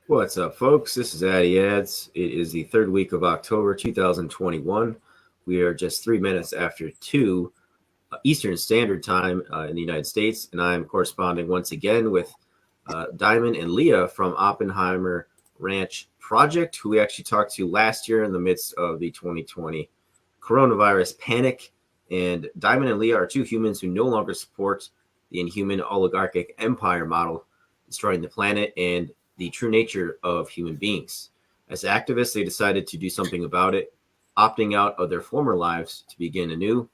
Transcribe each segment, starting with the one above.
What's up, folks? This is Addy Ads. It is the third week of October 2021. We are just 3 minutes after 2 Eastern Standard Time in the United States, and I'm corresponding once again with Diamond and Leah from Oppenheimer Ranch Project, who we actually talked to last year in the midst of the 2020 coronavirus panic. And Diamond and Leah are two humans who no longer support the inhuman oligarchic empire model, destroying the planet and the true nature of human beings. As activists, they decided to do something about it, opting out of their former lives to begin anew,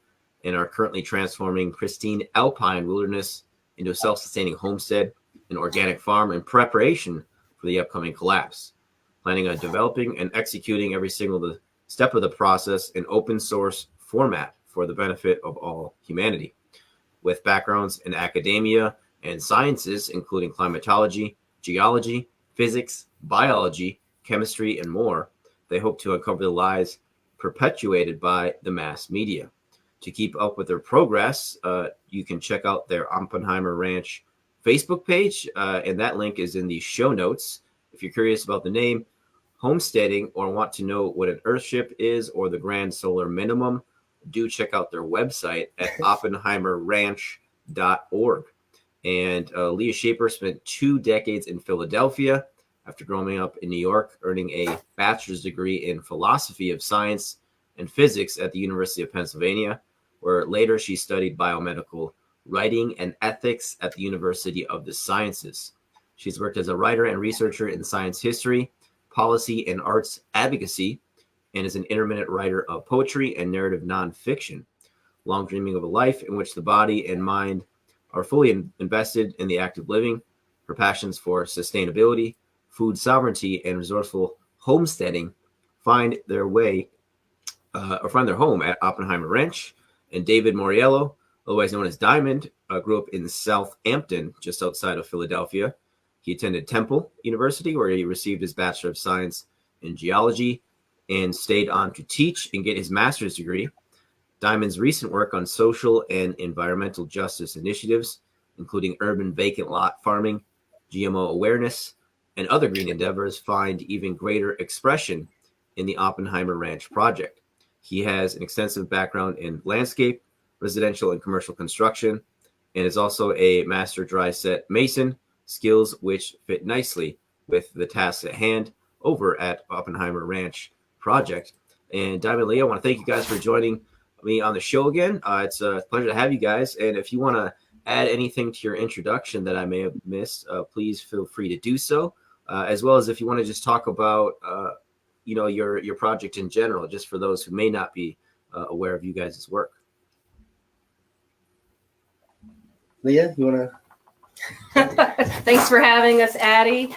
and are currently transforming pristine alpine wilderness into a self-sustaining homestead, an organic farm, in preparation for the upcoming collapse, planning on developing and executing every single step of the process in open source format for the benefit of all humanity. With backgrounds in academia and sciences, including climatology, geology, physics, biology, chemistry, and more, they hope to uncover the lies perpetuated by the mass media. To keep up with their progress, you can check out their Oppenheimer Ranch Facebook page, and that link is in the show notes. If you're curious about the name, homesteading, or want to know what an earthship is or the grand solar minimum, do check out their website at oppenheimerranch.org. And Leah Shaper spent 2 decades in Philadelphia after growing up in New York, earning a bachelor's degree in philosophy of science and physics at the University of Pennsylvania, where later she studied biomedical writing and ethics at the University of the Sciences. She's worked as a writer and researcher in science history, policy, and arts advocacy, and is an intermittent writer of poetry and narrative nonfiction, long dreaming of a life in which the body and mind are fully invested in the act of living. Her passions for sustainability, food sovereignty, and resourceful homesteading find their home at Oppenheimer Ranch. And David Moriello, otherwise known as Diamond, grew up in Southampton, just outside of Philadelphia. He attended Temple University, where he received his Bachelor of Science in Geology and stayed on to teach and get his master's degree. Diamond's recent work on social and environmental justice initiatives, including urban vacant lot farming, GMO awareness, and other green endeavors, find even greater expression in the Oppenheimer Ranch Project. He has an extensive background in landscape, residential, and commercial construction, and is also a master dry set mason, skills which fit nicely with the tasks at hand over at Oppenheimer Ranch Project. And Diamond and Leah, I want to thank you guys for joining me on the show again. It's a pleasure to have you guys. And if you want to add anything to your introduction that I may have missed, please feel free to do so. As well as if you want to just talk about, your project in general, just for those who may not be aware of you guys' work. Leah, you want to? Thanks for having us, Addy.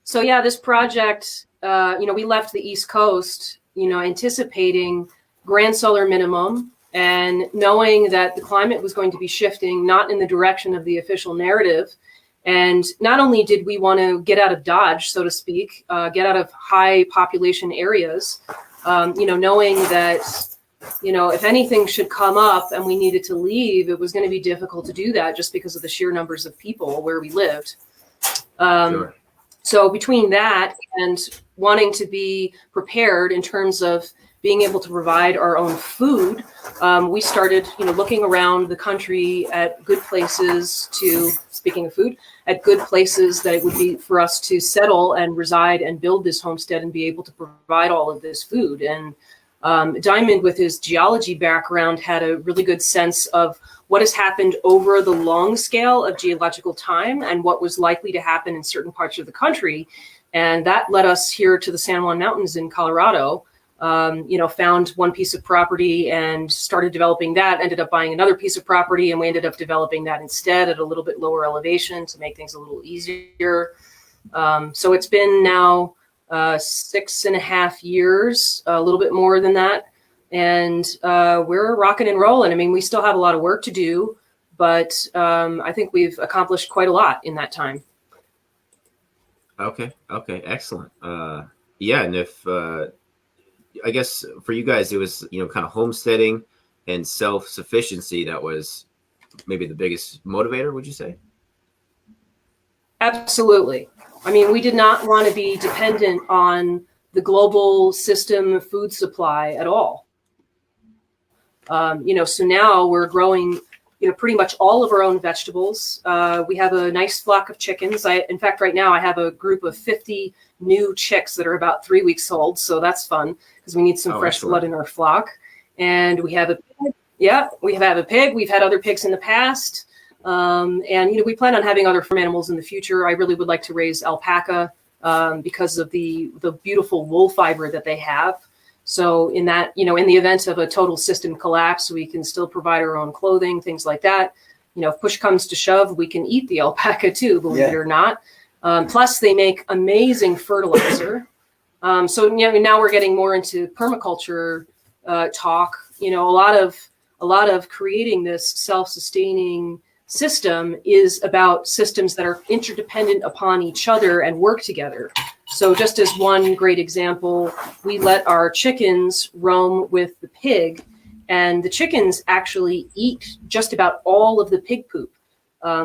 This project, we left the East Coast, anticipating grand solar minimum and knowing that the climate was going to be shifting, not in the direction of the official narrative. And not only did we want to get out of Dodge, so to speak, get out of high population areas, knowing that, if anything should come up and we needed to leave, it was going to be difficult to do that just because of the sheer numbers of people where we lived. Sure. So between that and wanting to be prepared in terms of being able to provide our own food, we started, looking around the country at good places to, speaking of food, at good places that it would be for us to settle and reside and build this homestead and be able to provide all of this food. And Diamond, with his geology background, had a really good sense of what has happened over the long scale of geological time and what was likely to happen in certain parts of the country. And that led us here to the San Juan Mountains in Colorado. Found one piece of property and started developing that, ended up buying another piece of property, and we ended up developing that instead at a little bit lower elevation to make things a little easier. So it's been now 6.5 years, a little bit more than that. And we're rocking and rolling. I mean, we still have a lot of work to do, but I think we've accomplished quite a lot in that time. Okay, excellent. And if I guess for you guys, it was, kind of homesteading and self-sufficiency that was maybe the biggest motivator, would you say? Absolutely. I mean, we did not want to be dependent on the global system food supply at all. So now we're growing, pretty much all of our own vegetables. We have a nice flock of chickens. In fact, right now I have a group of 50 new chicks that are about 3 weeks old. So that's fun because we need some fresh blood in our flock. And we have a pig. Yeah, we have a pig. We've had other pigs in the past. And we plan on having other farm animals in the future. I really would like to raise alpaca because of the beautiful wool fiber that they have. So in that, in the event of a total system collapse, we can still provide our own clothing, things like that. If push comes to shove, we can eat the alpaca too, believe it or not. Plus, they make amazing fertilizer. So now we're getting more into permaculture talk. A lot of creating this self-sustaining system is about systems that are interdependent upon each other and work together. So just as one great example, we let our chickens roam with the pig, and the chickens actually eat just about all of the pig poop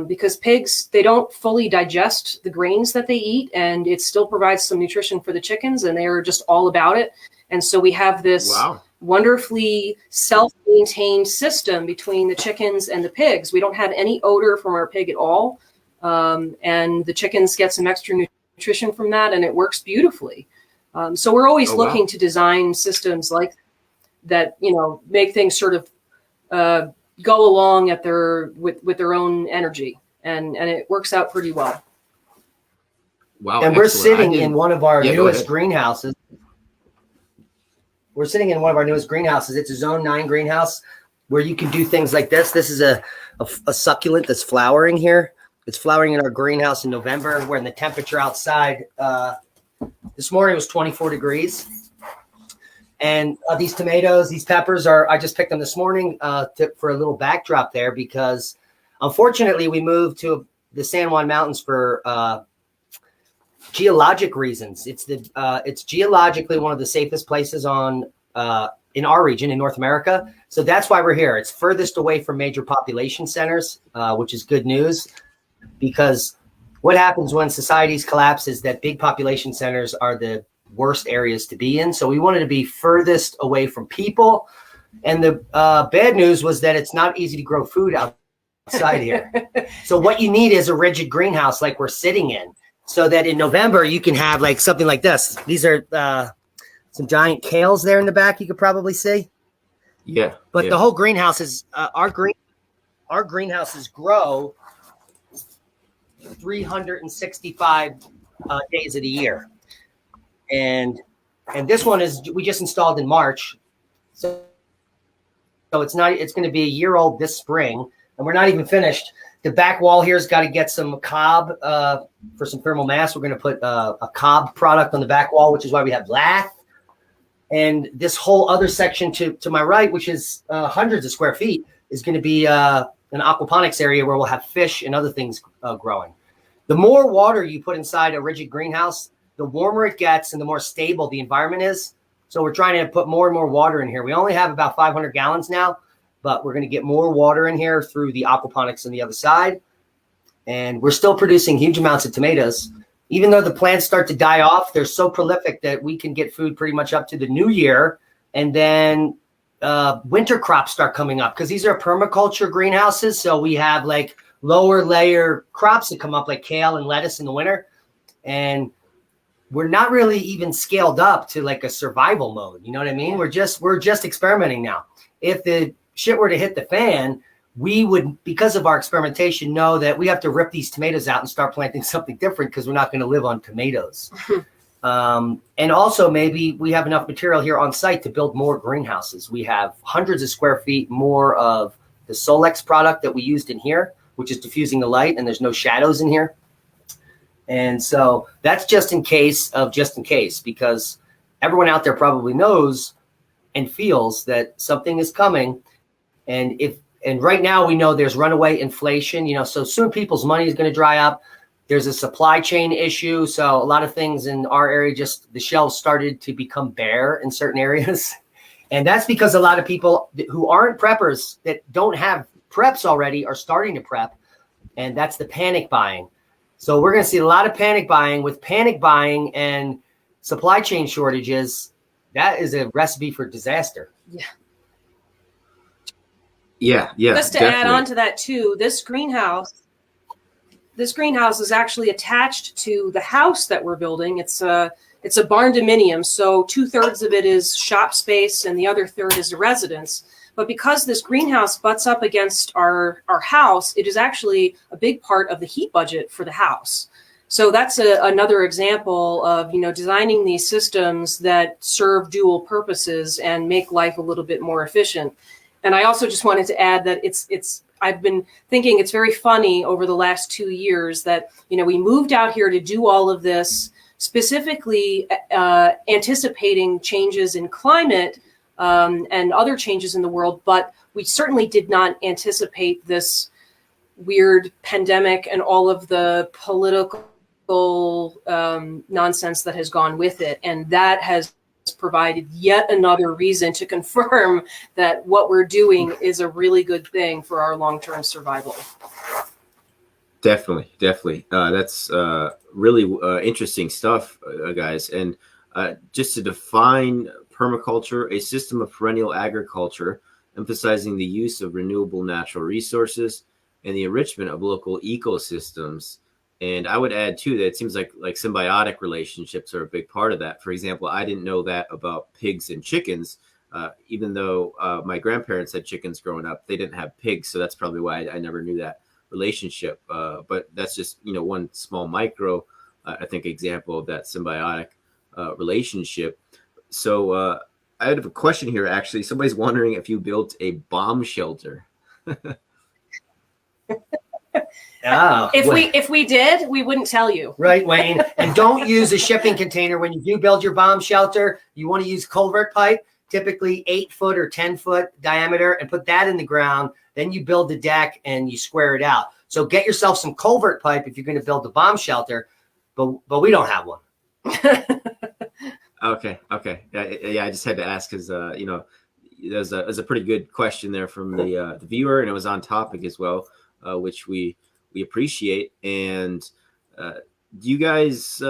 because pigs, they don't fully digest the grains that they eat, and it still provides some nutrition for the chickens, and they are just all about it. And so we have this wonderfully self-maintained system between the chickens and the pigs. We don't have any odor from our pig at all. And the chickens get some extra nutrition from that, and it works beautifully. So we're always looking to design systems like that, make things sort of go along at with their own energy. And it works out pretty well. Wow. And we're sitting in one of our newest greenhouses. We're sitting in one of our newest greenhouses. It's a Zone 9 greenhouse where you can do things like this. This is a succulent that's flowering here. It's flowering in our greenhouse in November, when the temperature outside this morning was 24 degrees. And these tomatoes, these peppers I just picked them this morning for a little backdrop there because unfortunately we moved to the San Juan Mountains for geologic reasons. It's geologically one of the safest places in our region in North America. So that's why we're here. It's furthest away from major population centers, which is good news, because what happens when societies collapse is that big population centers are the worst areas to be in. So we wanted to be furthest away from people. And the bad news was that it's not easy to grow food outside here. So what you need is a rigid greenhouse like we're sitting in, so that in November you can have like something like this. These are some giant kales there in the back. You could probably see. Yeah. But the whole greenhouse is our greenhouses grow 365 days of the year, and this one we just installed in March, so it's going to be a year old this spring, and we're not even finished. The back wall here's got to get some cob for some thermal mass. We're going to put a cob product on the back wall, which is why we have lath. And this whole other section to my right, which is hundreds of square feet, is going to be an aquaponics area where we'll have fish and other things growing. The more water you put inside a rigid greenhouse, the warmer it gets and the more stable the environment is. So we're trying to put more and more water in here. We only have about 500 gallons now, but we're going to get more water in here through the aquaponics on the other side. And we're still producing huge amounts of tomatoes. Even though the plants start to die off, they're so prolific that we can get food pretty much up to the new year. And then winter crops start coming up because these are permaculture greenhouses. So we have like lower layer crops that come up like kale and lettuce in the winter. And we're not really even scaled up to like a survival mode. You know what I mean? We're just experimenting now. If the shit were to hit the fan, we would, because of our experimentation, know that we have to rip these tomatoes out and start planting something different because we're not going to live on tomatoes. And also maybe we have enough material here on site to build more greenhouses. We have hundreds of square feet more of the Solex product that we used in here, which is diffusing the light, and there's no shadows in here. And so that's just in case, because everyone out there probably knows and feels that something is coming. And right now we know there's runaway inflation, so soon people's money is going to dry up. There's a supply chain issue. So a lot of things in our area, just the shelves started to become bare in certain areas. And that's because a lot of people who aren't preppers that don't have preps already are starting to prep. And that's the panic buying. So we're going to see a lot of panic buying. With panic buying and supply chain shortages, that is a recipe for disaster. Yeah. Yeah, Just to add on to that too, this greenhouse is actually attached to the house that we're building. It's a barn dominium, so 2/3 of it is shop space and the other third is a residence. But because this greenhouse butts up against our house, it is actually a big part of the heat budget for the house. So that's another example of, designing these systems that serve dual purposes and make life a little bit more efficient. And I also just wanted to add that I've been thinking it's very funny over the last 2 years that, we moved out here to do all of this, specifically anticipating changes in climate and other changes in the world, but we certainly did not anticipate this weird pandemic and all of the political nonsense that has gone with it. And that has provided yet another reason to confirm that what we're doing is a really good thing for our long-term survival. Definitely. That's really interesting stuff, guys. And just to define permaculture, a system of perennial agriculture, emphasizing the use of renewable natural resources and the enrichment of local ecosystems. And I would add too that it seems like symbiotic relationships are a big part of that. For example, I didn't know that about pigs and chickens, even though my grandparents had chickens growing up. They didn't have pigs, so that's probably why I never knew that relationship. But that's just one small micro, I think, example of that symbiotic relationship. So I have a question here. Actually, somebody's wondering if you built a bomb shelter. If we did, we wouldn't tell you. Right, Wayne. And don't use a shipping container when you do build your bomb shelter. You want to use culvert pipe, typically 8 foot or 10 foot diameter, and put that in the ground. Then you build the deck and you square it out. So get yourself some culvert pipe if you're going to build a bomb shelter, but we don't have one. Okay. Yeah, I just had to ask because there's a pretty good question there from the viewer, and it was on topic as well, which we appreciate. And do you guys,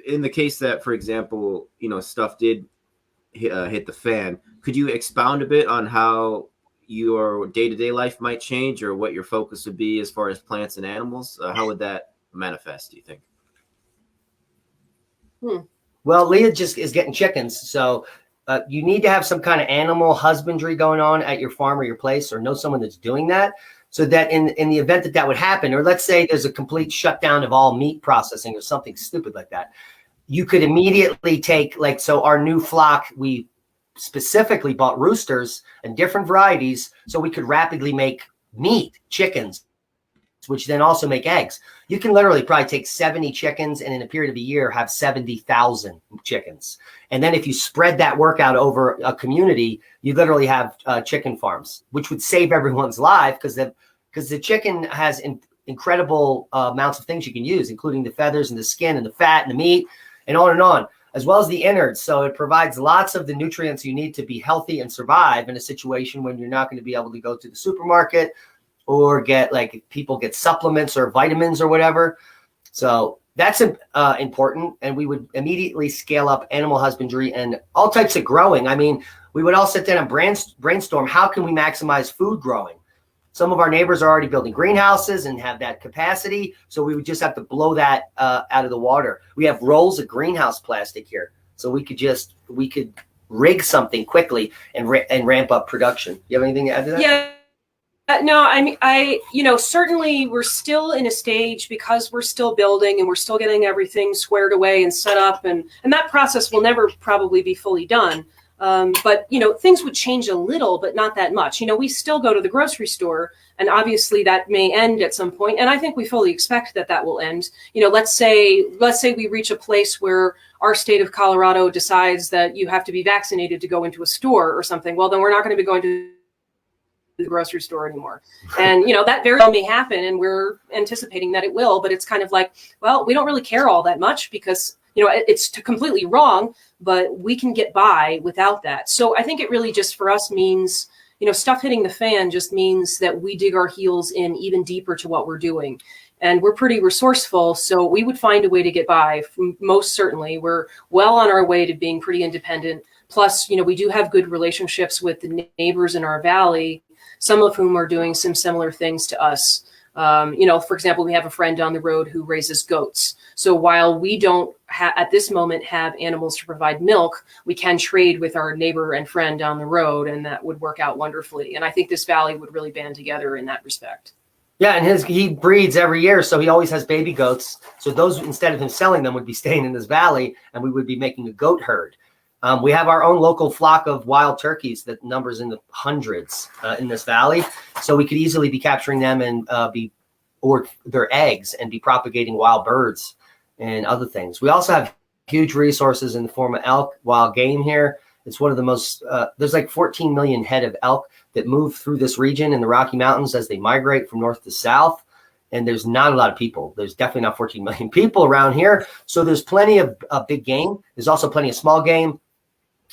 in the case that, for example, stuff did hit the fan, could you expound a bit on how your day-to-day life might change, or what your focus would be as far as plants and animals? How would that manifest, do you think? Well, Leah just is getting chickens. So you need to have some kind of animal husbandry going on at your farm or your place, or know someone that's doing that, so that in the event that would happen, or let's say there's a complete shutdown of all meat processing or something stupid like that, you could immediately take, so our new flock, we specifically bought roosters and different varieties so we could rapidly make meat, chickens, which then also make eggs. You can literally probably take 70 chickens and in a period of a year have 70,000 chickens. And then if you spread that work out over a community, you literally have chicken farms, which would save everyone's life because the chicken has incredible amounts of things you can use, including the feathers and the skin and the fat and the meat and on, as well as the innards. So it provides lots of the nutrients you need to be healthy and survive in a situation when you're not going to be able to go to the supermarket or get people get supplements or vitamins or whatever. So that's important. And we would immediately scale up animal husbandry and all types of growing. I mean, we would all sit down and brainstorm, how can we maximize food growing? Some of our neighbors are already building greenhouses and have that capacity. So we would just have to blow that out of the water. We have rolls of greenhouse plastic here. So we could rig something quickly and ramp up production. You have anything to add to that? Yeah. No, I mean, certainly we're still in a stage because we're still building and we're still getting everything squared away and set up. And that process will never probably be fully done. But, things would change a little, but not that much. We still go to the grocery store, and obviously that may end at some point. And I think we fully expect that will end. Let's say we reach a place where our state of Colorado decides that you have to be vaccinated to go into a store or something. Well, then we're not going to be going to the grocery store anymore. And, that very well may happen, and we're anticipating that it will, but it's kind of like, well, we don't really care all that much because, it's completely wrong, but we can get by without that. So I think it really just for us means, stuff hitting the fan just means that we dig our heels in even deeper to what we're doing. and we're pretty resourceful. So we would find a way to get by. Most certainly, we're well on our way to being pretty independent. Plus, we do have good relationships with the neighbors in our valley, some of whom are doing some similar things to us. For example, we have a friend down the road who raises goats. So while we don't at this moment have animals to provide milk, we can trade with our neighbor and friend down the road, and that would work out wonderfully. And I think this valley would really band together in that respect. Yeah, and he breeds every year, so he always has baby goats. So those, instead of him selling them, would be staying in this valley, and we would be making a goat herd. We have our own local flock of wild turkeys that numbers in the hundreds in this valley. So we could easily be capturing them and or their eggs and be propagating wild birds and other things. We also have huge resources in the form of elk, wild game here. It's one of the most, there's like 14 million head of elk that move through this region in the Rocky Mountains as they migrate from north to south. And there's not a lot of people. There's definitely not 14 million people around here. So there's plenty of big game. There's also plenty of small game.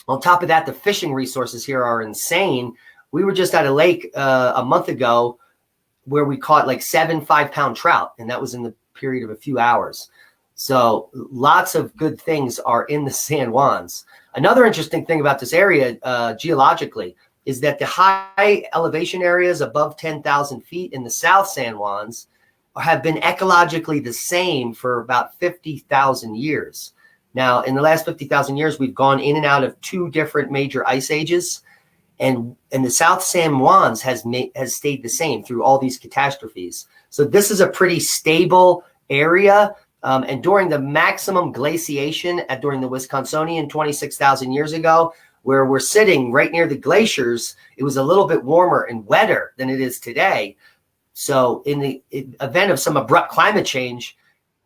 On top of that, the fishing resources here are insane. We were just at a lake a month ago where we caught like 7 5-pound trout, and that was in the period of a few hours. So lots of good things are in the San Juans. Another interesting thing about this area geologically is that the high elevation areas above 10,000 feet in the South San Juans have been ecologically the same for about 50,000 years. Now, in the last 50,000 years, we've gone in and out of 2 different major ice ages, and the South San Juans has stayed the same through all these catastrophes. So this is a pretty stable area. And during the maximum glaciation during the Wisconsinian 26,000 years ago, where we're sitting right near the glaciers, it was a little bit warmer and wetter than it is today. So in the event of some abrupt climate change,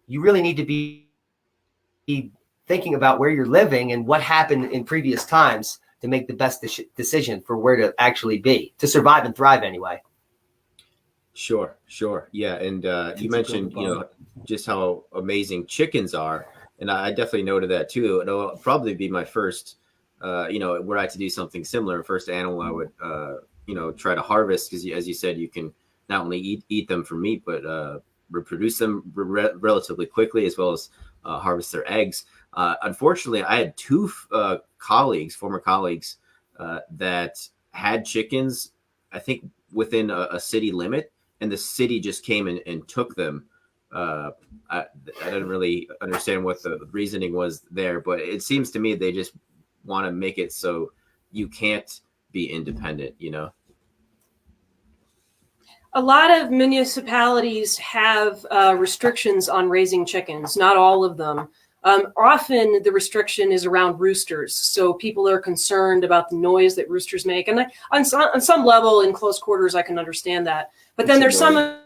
you really need to be thinking about where you're living and what happened in previous times to make the best decision for where to actually be, to survive and thrive anyway. Sure. Yeah. And you mentioned, just how amazing chickens are. And I definitely noted that too. It'll probably be my first, were I to do something similar, first animal I would, try to harvest. Because as you said, you can not only eat them for meat, but reproduce them relatively quickly, as well as harvest their eggs. Unfortunately, I had 2 former colleagues, that had chickens, I think within a city limit, and the city just came and took them. I didn't really understand what the reasoning was there, but it seems to me they just want to make it so you can't be independent, A lot of municipalities have restrictions on raising chickens, not all of them. Often the restriction is around roosters. So people are concerned about the noise that roosters make. And on some level, in close quarters, I can understand that. But then there's some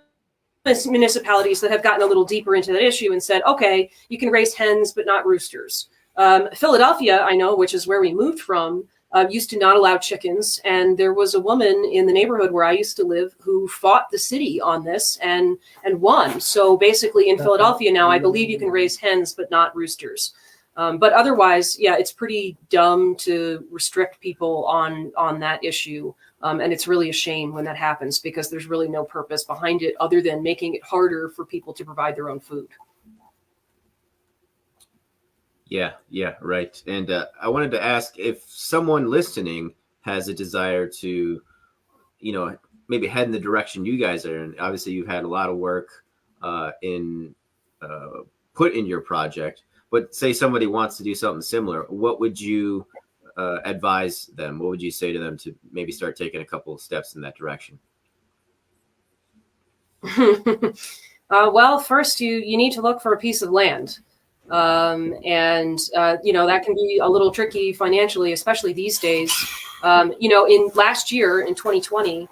municipalities that have gotten a little deeper into that issue and said, okay, you can raise hens, but not roosters. Philadelphia, I know, which is where we moved from, used to not allow chickens. And there was a woman in the neighborhood where I used to live who fought the city on this and won. So basically in Philadelphia now, I believe you can raise hens, but not roosters. But otherwise, yeah, it's pretty dumb to restrict people on that issue. And it's really a shame when that happens, because there's really no purpose behind it other than making it harder for people to provide their own food. Yeah, right. And I wanted to ask if someone listening has a desire to, maybe head in the direction you guys are in. Obviously, you've had a lot of work put in your project, but say somebody wants to do something similar. What would you advise them? What would you say to them to maybe start taking a couple of steps in that direction? Well, first you need to look for a piece of land. That can be a little tricky financially, especially these days. In last year, in 2020,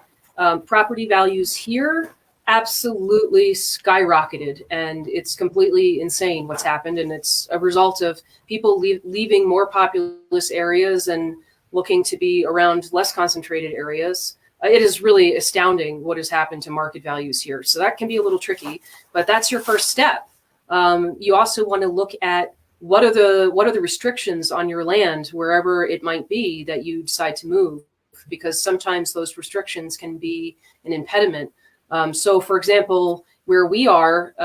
property values here absolutely skyrocketed, and it's completely insane what's happened. And it's a result of people leaving more populous areas and looking to be around less concentrated areas. It is really astounding what has happened to market values here. So that can be a little tricky, but that's your first step. You also want to look at what are the restrictions on your land, wherever it might be that you decide to move, because sometimes those restrictions can be an impediment. So, for example, where we are,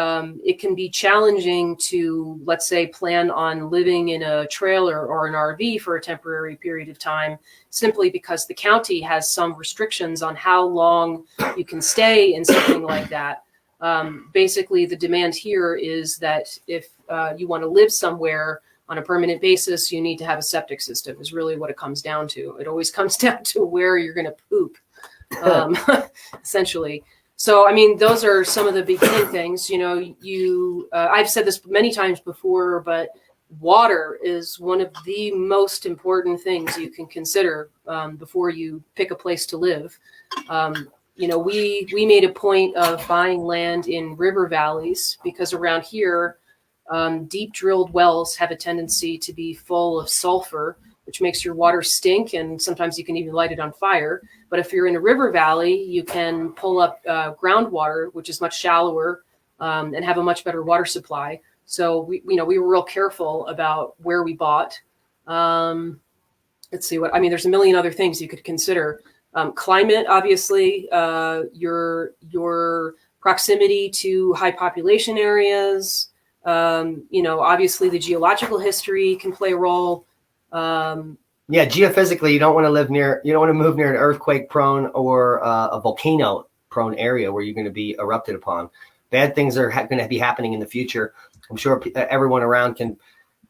it can be challenging to, let's say, plan on living in a trailer or an RV for a temporary period of time, simply because the county has some restrictions on how long you can stay in something like that. Basically, the demand here is that if you want to live somewhere on a permanent basis, you need to have a septic system, is really what it comes down to. It always comes down to where you're going to poop, essentially. So, I mean, those are some of the beginning things. You know, I've said this many times before, but water is one of the most important things you can consider before you pick a place to live. You know, we made a point of buying land in river valleys because around here, deep drilled wells have a tendency to be full of sulfur, which makes your water stink, and sometimes you can even light it on fire. But if you're in a river valley, you can pull up groundwater, which is much shallower, and have a much better water supply. So we were real careful about where we bought. Let's see what I mean. There's a million other things you could consider. Climate, obviously, your proximity to high population areas. You know, obviously the geological history can play a role. Yeah, geophysically, you don't want to move near an earthquake prone or a volcano prone area where you're going to be erupted upon. Bad things are going to be happening in the future. I'm sure everyone around can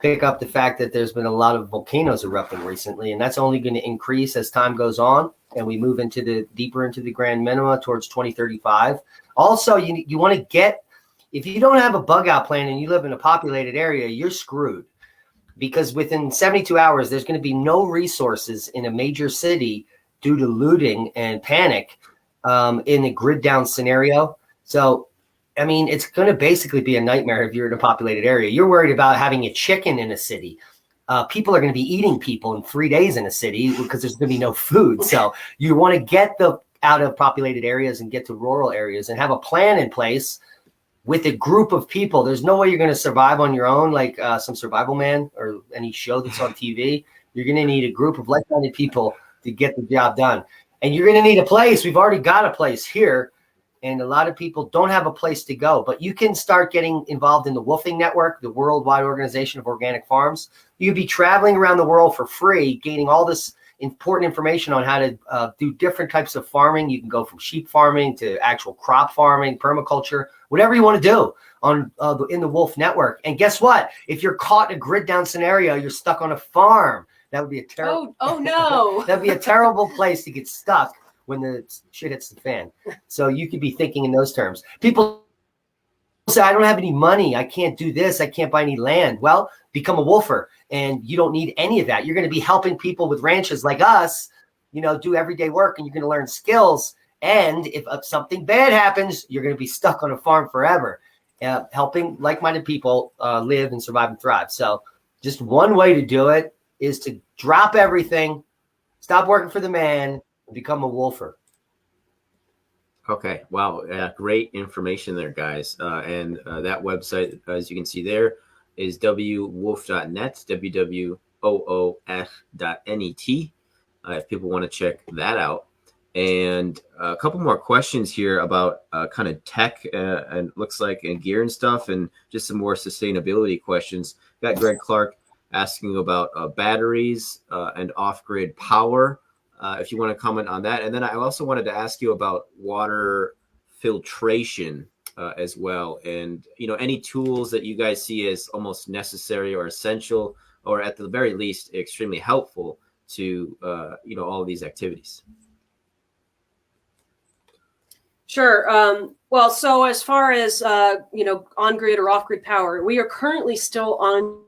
pick up the fact that there's been a lot of volcanoes erupting recently, and that's only going to increase as time goes on and we move deeper into the grand minima towards 2035. Also, you want to get, if you don't have a bug out plan and you live in a populated area, you're screwed. Because within 72 hours, there's going to be no resources in a major city due to looting and panic in a grid down scenario. So, I mean, it's going to basically be a nightmare if you're in a populated area. You're worried about having a chicken in a city. People are going to be eating people in 3 days in a city because there's going to be no food. So you want to get out of populated areas and get to rural areas and have a plan in place with a group of people. There's no way you're going to survive on your own, like some Survival Man or any show that's on TV. You're going to need a group of like-minded people to get the job done. And you're going to need a place. We've already got a place here, and a lot of people don't have a place to go. But you can start getting involved in the Wolfing Network, the Worldwide Organization of Organic Farms. You'd be traveling around the world for free, gaining all this important information on how to do different types of farming. You can go from sheep farming to actual crop farming, permaculture, whatever you want to do in the Wolf Network. And guess what? If you're caught in a grid down scenario, you're stuck on a farm. That would be a terrible. Oh no! That'd be a terrible place to get stuck when the shit hits the fan. So you could be thinking in those terms. People say, I don't have any money. I can't do this. I can't buy any land. Well, become a wolfer, and you don't need any of that. You're going to be helping people with ranches like us, do everyday work, and you're going to learn skills. And if something bad happens, you're going to be stuck on a farm forever, helping like-minded people live and survive and thrive. So just one way to do it is to drop everything, stop working for the man, and become a wolfer. Okay. Wow. Great information there, guys. And that website, as you can see there, is www.wolf.net, www.oof.net, if people want to check that out. And a couple more questions here about kind of tech and looks like and gear and stuff, and just some more sustainability questions. Got Greg Clark asking about batteries and off-grid power. If you want to comment on that. And then I also wanted to ask you about water filtration as well. And, any tools that you guys see as almost necessary or essential, or at the very least, extremely helpful to, all of these activities. Sure. Well, so as far as, on-grid or off-grid power, we are currently still on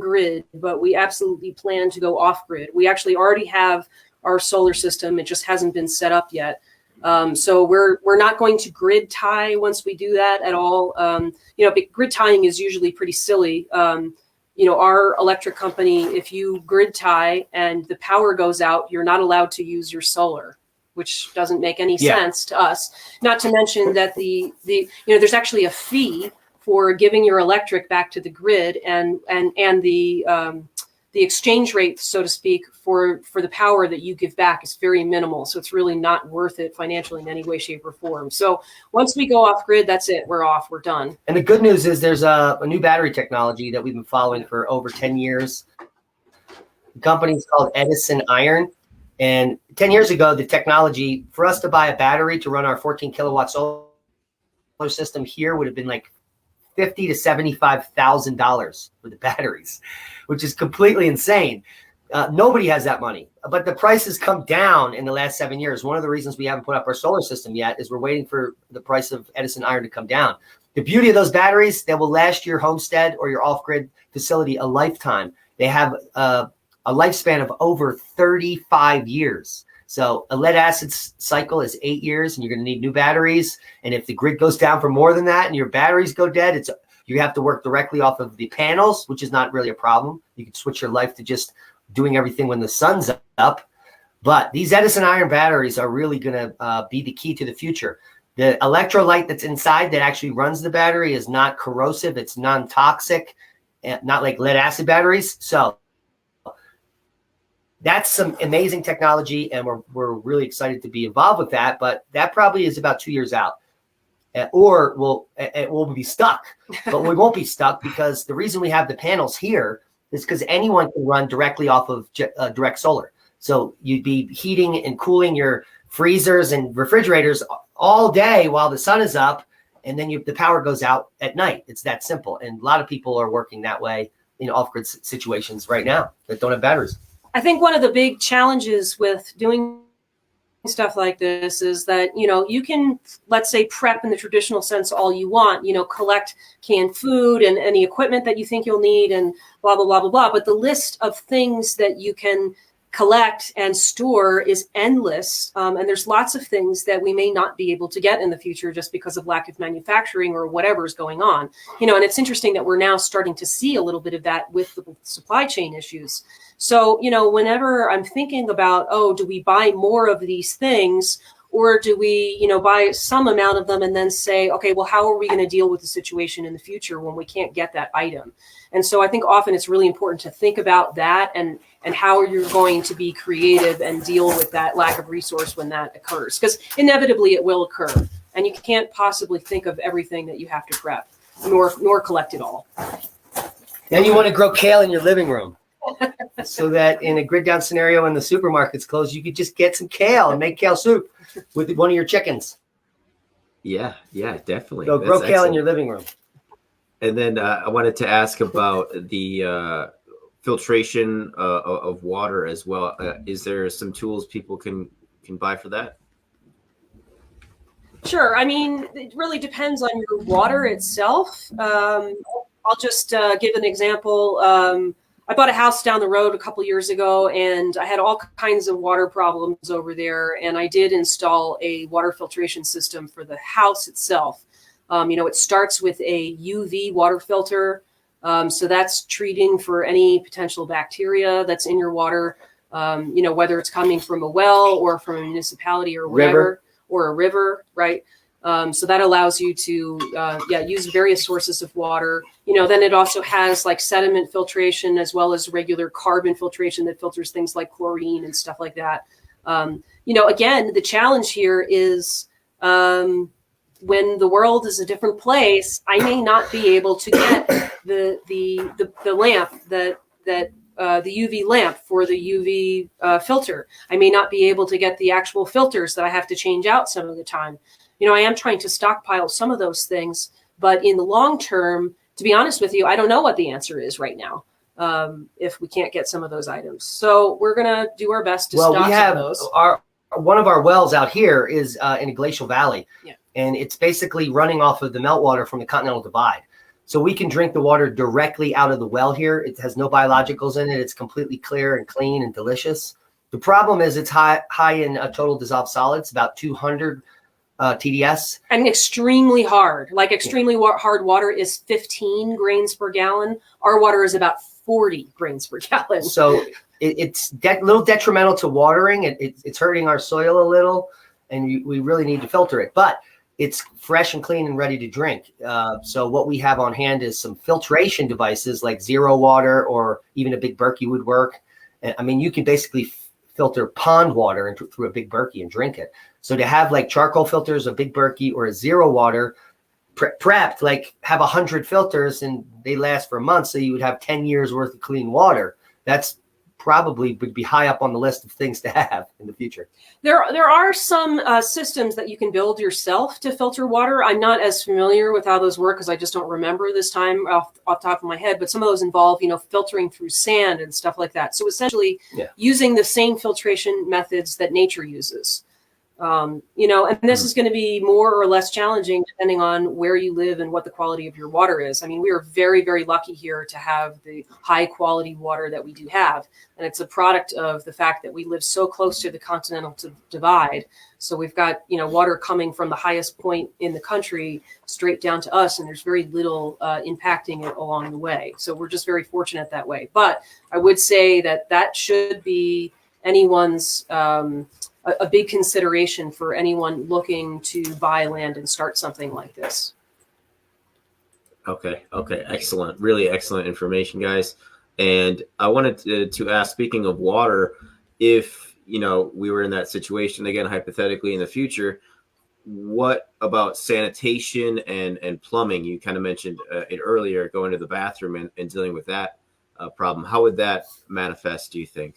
grid, but we absolutely plan to go off-grid. We actually already have our solar system. It just hasn't been set up yet. So we're not going to grid tie once we do that at all. Grid tying is usually pretty silly. Our electric company, if you grid tie and the power goes out, you're not allowed to use your solar, which doesn't make any sense to us. Not to mention that there's actually a fee for giving your electric back to the grid, and the the exchange rate, so to speak, for the power that you give back is very minimal. So it's really not worth it financially in any way, shape, or form. So once we go off grid, that's it. We're off. We're done. And the good news is there's a new battery technology that we've been following for over 10 years. The company's called Edison Iron. And 10 years ago, the technology for us to buy a battery to run our 14 kilowatt solar system here would have been like $50,000 to $75,000 for the batteries, which is completely insane. Nobody has that money, but the price has come down in the last 7 years. One of the reasons we haven't put up our solar system yet is we're waiting for the price of Edison Iron to come down. The beauty of those batteries, they will last your homestead or your off-grid facility a lifetime. They have a lifespan of over 35 years. So a lead acid cycle is 8 years, and you're going to need new batteries. And if the grid goes down for more than that and your batteries go dead, you have to work directly off of the panels, which is not really a problem. You can switch your life to just doing everything when the sun's up. But these Edison Iron batteries are really going to be the key to the future. The electrolyte that's inside that actually runs the battery is not corrosive. It's non-toxic, not like lead acid batteries. So that's some amazing technology, and we're really excited to be involved with that. But that probably is about 2 years out, or we'll be stuck. But we won't be stuck because the reason we have the panels here is because anyone can run directly off of direct solar. So you'd be heating and cooling your freezers and refrigerators all day while the sun is up, and then the power goes out at night. It's that simple. And a lot of people are working that way in off-grid situations right now that don't have batteries. I think one of the big challenges with doing stuff like this is that, you can, let's say, prep in the traditional sense all you want, collect canned food and any equipment that you think you'll need and blah, blah, blah, blah, blah. But the list of things that you can collect and store is endless. And there's lots of things that we may not be able to get in the future just because of lack of manufacturing or whatever is going on. And it's interesting that we're now starting to see a little bit of that with the supply chain issues. So, whenever I'm thinking about, do we buy more of these things, or do we, buy some amount of them and then say, okay, well, how are we going to deal with the situation in the future when we can't get that item? And so I think often it's really important to think about that and how you're going to be creative and deal with that lack of resource when that occurs, because inevitably it will occur, and you can't possibly think of everything that you have to prep nor collect it all. Then you want to grow kale in your living room. So that in a grid down scenario when the supermarket's closed, you could just get some kale and make kale soup with one of your chickens. Yeah, definitely. So grow kale in your living room. And then I wanted to ask about the filtration of water as well. Is there some tools people can buy for that? Sure. I mean, it really depends on your water itself. I'll just give an example. I bought a house down the road a couple years ago, and I had all kinds of water problems over there. And I did install a water filtration system for the house itself. It starts with a UV water filter. So that's treating for any potential bacteria that's in your water, whether it's coming from a well or from a municipality or whatever, or a river, right? So that allows you to, use various sources of water. Then it also has like sediment filtration as well as regular carbon filtration that filters things like chlorine and stuff like that. Again, the challenge here is when the world is a different place, I may not be able to get the lamp the UV lamp for the UV filter. I may not be able to get the actual filters that I have to change out some of the time. I am trying to stockpile some of those things, but in the long term, to be honest with you, I don't know what the answer is right now. If we can't get some of those items, so we're gonna do our best to stock some of those. One of our wells out here is in a glacial valley, and it's basically running off of the meltwater from the Continental Divide. So we can drink the water directly out of the well here. It has no biologicals in it. It's completely clear and clean and delicious. The problem is it's high in total dissolved solids, about 200 TDS. And extremely hard. Hard water is 15 grains per gallon. Our water is about 40 grains per gallon. So it's a little detrimental to watering. It's hurting our soil a little, and we really need to filter it. But it's fresh and clean and ready to drink. So what we have on hand is some filtration devices like zero water, or even a big Berkey would work. And I mean, you can basically filter pond water through a big Berkey and drink it. So to have like charcoal filters, a big Berkey, or a zero water prepped, like have 100 filters and they last for months. So you would have 10 years worth of clean water. That's probably would be high up on the list of things to have in the future. There are some systems that you can build yourself to filter water. I'm not as familiar with how those work because I just don't remember this time off the top of my head. But some of those involve, filtering through sand and stuff like that. So essentially, using the same filtration methods that nature uses. And this is going to be more or less challenging depending on where you live and what the quality of your water is. I mean, we are very, very lucky here to have the high quality water that we do have. And it's a product of the fact that we live so close to the continental divide. So we've got, water coming from the highest point in the country straight down to us. And there's very little impacting it along the way. So we're just very fortunate that way. But I would say that should be anyone's a big consideration for anyone looking to buy land and start something like this. Okay. Excellent. Really excellent information, guys. And I wanted to ask, speaking of water, if, we were in that situation again, hypothetically in the future, what about sanitation and plumbing? You kind of mentioned it earlier, going to the bathroom and dealing with that problem. How would that manifest, do you think?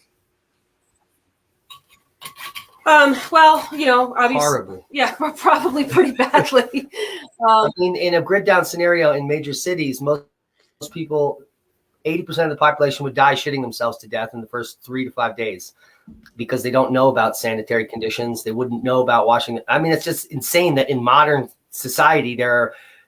Obviously, horribly. Yeah, probably pretty badly. I mean, in a grid down scenario in major cities, most people, 80% of the population would die shitting themselves to death in the first 3 to 5 days because they don't know about sanitary conditions. They wouldn't know about washing. I mean, it's just insane that in modern society,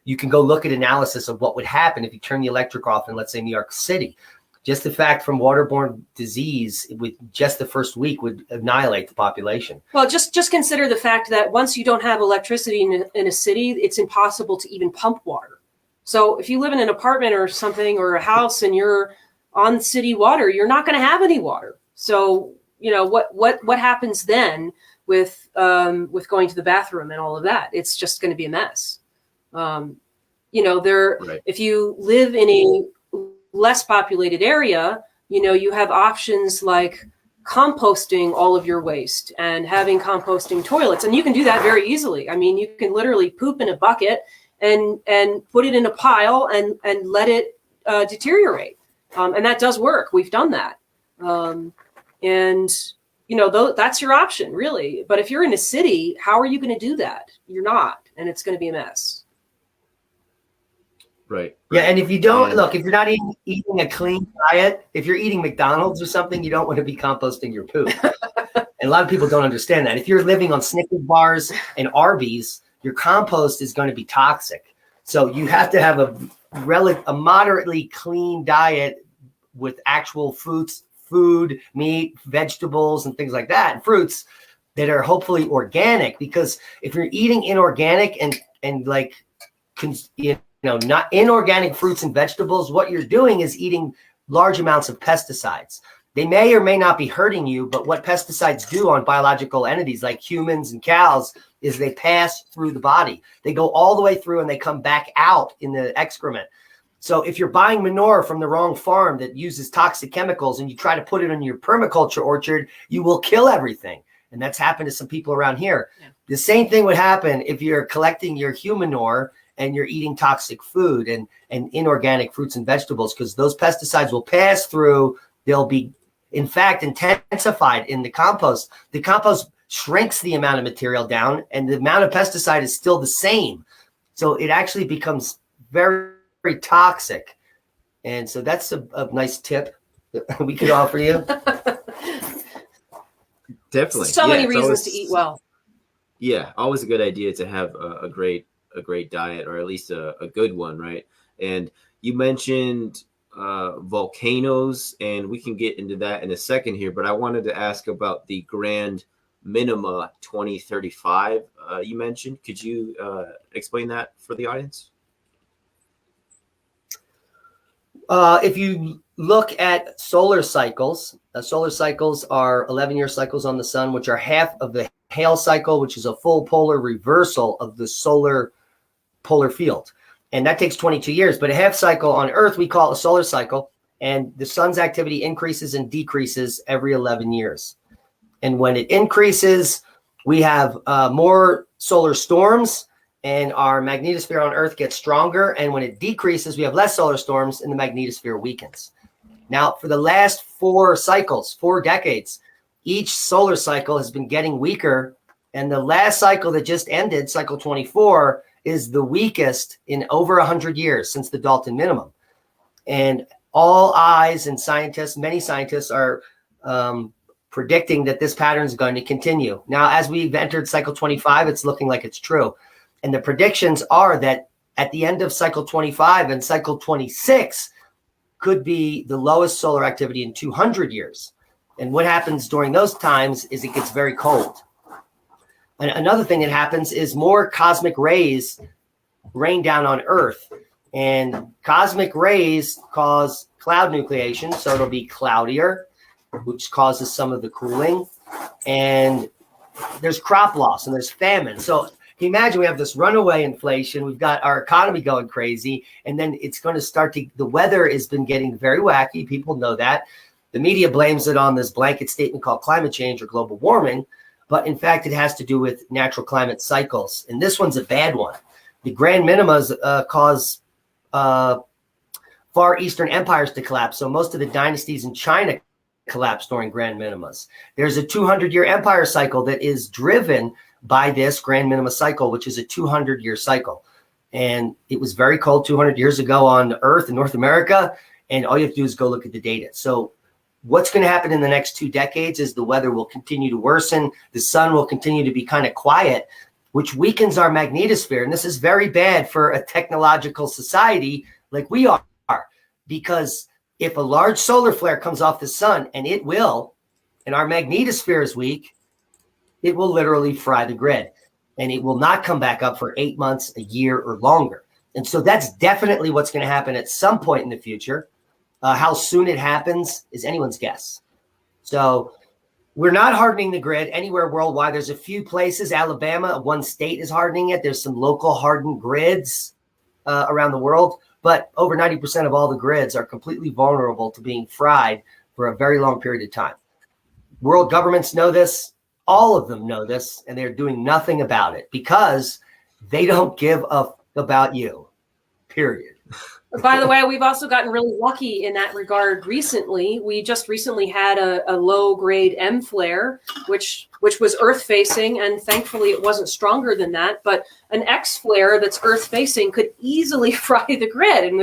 you can go look at analysis of what would happen if you turn the electric off in, let's say, New York City. Just the fact from waterborne disease with just the first week would annihilate the population. Well, just consider the fact that once you don't have electricity in a city, it's impossible to even pump water. So if you live in an apartment or something or a house and you're on city water, you're not going to have any water. So, what happens then with going to the bathroom and all of that? It's just going to be a mess. Right. If you live in a less populated area, you have options like composting all of your waste and having composting toilets. And you can do that very easily. I mean, you can literally poop in a bucket and put it in a pile and let it deteriorate. And that does work. We've done that. That's your option, really. But if you're in a city, how are you going to do that? You're not. And it's going to be a mess. Right. Yeah, and if you don't if you're not eating a clean diet, if you're eating McDonald's or something, you don't want to be composting your poop. And a lot of people don't understand that. If you're living on Snickers bars and Arby's, your compost is going to be toxic. So you have to have a moderately clean diet with actual food, meat, vegetables, and things like that, and fruits that are hopefully organic. Because if you're eating inorganic and not inorganic fruits and vegetables, what you're doing is eating large amounts of pesticides. They may or may not be hurting you, but what pesticides do on biological entities like humans and cows is they pass through the body. They go all the way through and they come back out in the excrement. So if you're buying manure from the wrong farm that uses toxic chemicals and you try to put it on your permaculture orchard, you will kill everything. And that's happened to some people around here. Yeah. The same thing would happen if you're collecting your human manure and you're eating toxic food and inorganic fruits and vegetables, because those pesticides will pass through. They'll be, in fact, intensified in the compost. The compost shrinks the amount of material down and the amount of pesticide is still the same. So it actually becomes very, very toxic. And so that's a nice tip that we could offer you. Definitely. So many reasons to eat well. Yeah, always a good idea to have a great diet, or at least a good one, right? And you mentioned volcanoes, and we can get into that in a second here, but I wanted to ask about the Grand Minima 2035 you mentioned. Could you explain that for the audience? If you look at solar cycles are 11-year cycles on the sun, which are half of the pale cycle, which is a full polar reversal of the solar polar field. And that takes 22 years. But a half cycle on Earth, we call it a solar cycle. And the sun's activity increases and decreases every 11 years. And when it increases, we have more solar storms, and our magnetosphere on Earth gets stronger. And when it decreases, we have less solar storms, and the magnetosphere weakens. Now, for the last 4 cycles, 4 decades, each solar cycle has been getting weaker. And the last cycle that just ended, cycle 24, is the weakest in over 100 years since the Dalton minimum. And all eyes and scientists, many scientists are predicting that this pattern is going to continue. Now, as we've entered cycle 25, it's looking like it's true. And the predictions are that at the end of cycle 25 and cycle 26 could be the lowest solar activity in 200 years. And what happens during those times is it gets very cold. And another thing that happens is more cosmic rays rain down on Earth. And cosmic rays cause cloud nucleation, so it'll be cloudier, which causes some of the cooling. And there's crop loss and there's famine. So can you imagine we have this runaway inflation, we've got our economy going crazy, and then it's going to start to, the weather has been getting very wacky. People know that. The media blames it on this blanket statement called climate change or global warming, but in fact, it has to do with natural climate cycles. And this one's a bad one. The grand minimas cause far eastern empires to collapse. So most of the dynasties in China collapsed during grand minimas. There's a 200-year empire cycle that is driven by this grand minima cycle, which is a 200-year cycle. And it was very cold 200 years ago on Earth in North America. And all you have to do is go look at the data. So what's going to happen in the next 2 decades is the weather will continue to worsen. The sun will continue to be kind of quiet, which weakens our magnetosphere. And this is very bad for a technological society like we are, because if a large solar flare comes off the sun, and it will, and our magnetosphere is weak, it will literally fry the grid, and it will not come back up for 8 months, a year, or longer. And so that's definitely what's going to happen at some point in the future. How soon it happens is anyone's guess. So we're not hardening the grid anywhere worldwide. There's a few places, Alabama, one state is hardening it. There's some local hardened grids around the world, but over 90% of all the grids are completely vulnerable to being fried for a very long period of time. World governments know this. All of them know this, and they're doing nothing about it because they don't give a about you, period. By the way, we've also gotten really lucky in that regard recently. We just recently had a low-grade M flare, which was Earth-facing, and thankfully it wasn't stronger than that. But an X flare that's Earth-facing could easily fry the grid, and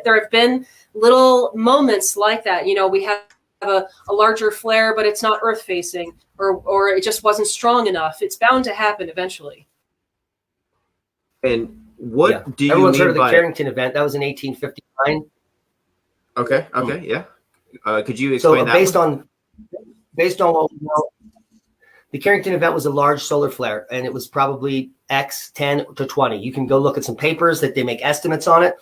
there have been little moments like that. You know, we have a larger flare, but it's not Earth-facing, or it just wasn't strong enough. It's bound to happen eventually. And what do you Everyone's mean heard of the by Carrington event? That was in 1859. Okay, yeah. Could you explain that? Based on what we know, the Carrington event was a large solar flare, and it was probably X 10 to 20. You can go look at some papers that they make estimates on it.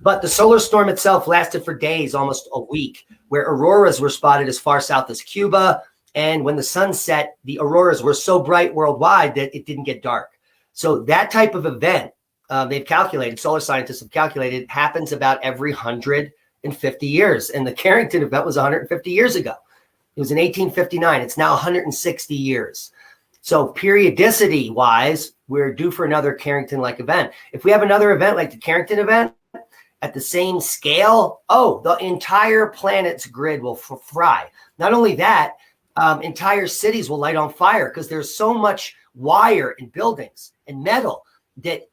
But the solar storm itself lasted for days, almost a week, where auroras were spotted as far south as Cuba. And when the sun set, the auroras were so bright worldwide that it didn't get dark. So that type of event, they've calculated, solar scientists have calculated, happens about every 150 years. And the Carrington event was 150 years ago. It was in 1859. It's now 160 years. So periodicity-wise, we're due for another Carrington-like event. If we have another event like the Carrington event at the same scale, the entire planet's grid will fry. Not only that, entire cities will light on fire because there's so much wire in buildings and metal that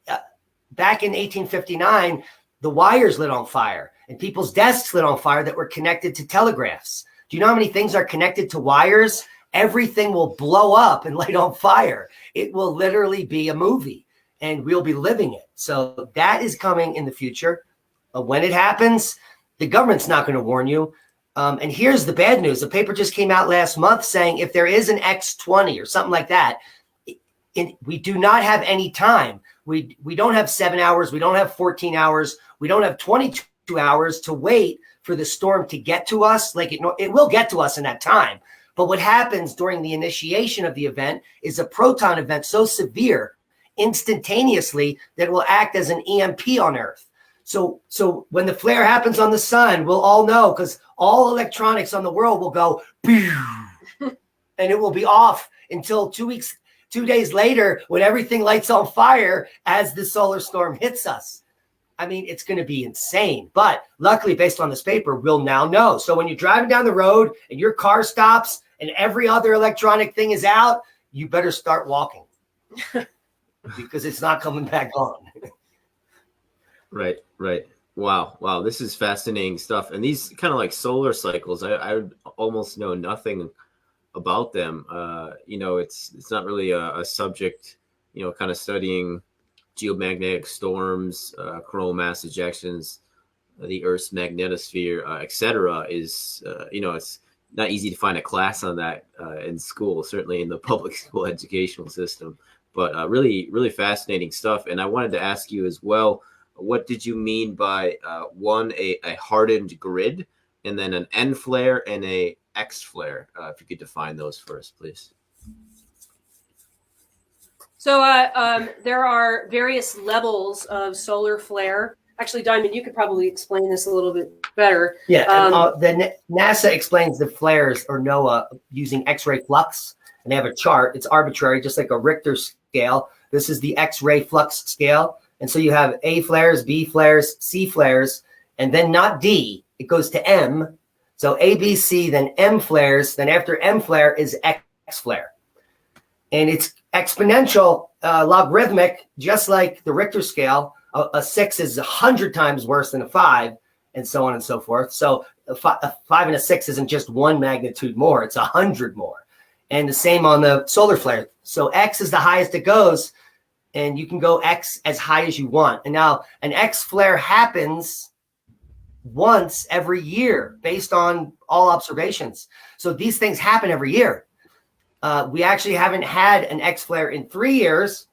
back in 1859, the wires lit on fire and people's desks lit on fire that were connected to telegraphs. Do you know how many things are connected to wires? Everything will blow up and light on fire. It will literally be a movie, and we'll be living it. So that is coming in the future. When it happens, the government's not going to warn you. And here's the bad news. The paper just came out last month saying if there is an X20 or something like that, we do not have any time. We don't have 7 hours. We don't have 14 hours. We don't have 22 hours to wait for the storm to get to us. Like it will get to us in that time. But what happens during the initiation of the event is a proton event so severe instantaneously that it will act as an EMP on Earth. So when the flare happens on the sun, we'll all know, because all electronics on the world will go, and it will be off until 2 days later, when everything lights on fire as the solar storm hits us. I mean, it's going to be insane. But luckily, based on this paper, we'll now know. So when you're driving down the road and your car stops and every other electronic thing is out, you better start walking because it's not coming back on. Right. Wow. This is fascinating stuff. And these kind of like solar cycles, I would almost know nothing about them. It's not really a subject, kind of studying geomagnetic storms, coronal mass ejections, the Earth's magnetosphere, etc. is, it's not easy to find a class on that in school, certainly in the public school educational system. But really, really fascinating stuff. And I wanted to ask you as well, what did you mean by a hardened grid, and then an N flare and a X flare? If you could define those for us, please. So there are various levels of solar flare. Actually, Diamond, you could probably explain this a little bit better. Yeah, NASA explains the flares, or NOAA, using X-ray flux, and they have a chart. It's arbitrary, just like a Richter scale. This is the X-ray flux scale. And so you have A flares, B flares, C flares, and then not D. It goes to M. So A, B, C, then M flares. Then after M flare is X flare. And it's exponential, logarithmic, just like the Richter scale. A 6 is 100 times worse than a 5, and so on and so forth. So a 5 and a 6 isn't just one magnitude more, it's 100 more. And the same on the solar flare. So X is the highest it goes, and you can go X as high as you want. And now an X flare happens once every year based on all observations. So these things happen every year. We actually haven't had an X flare in 3 years,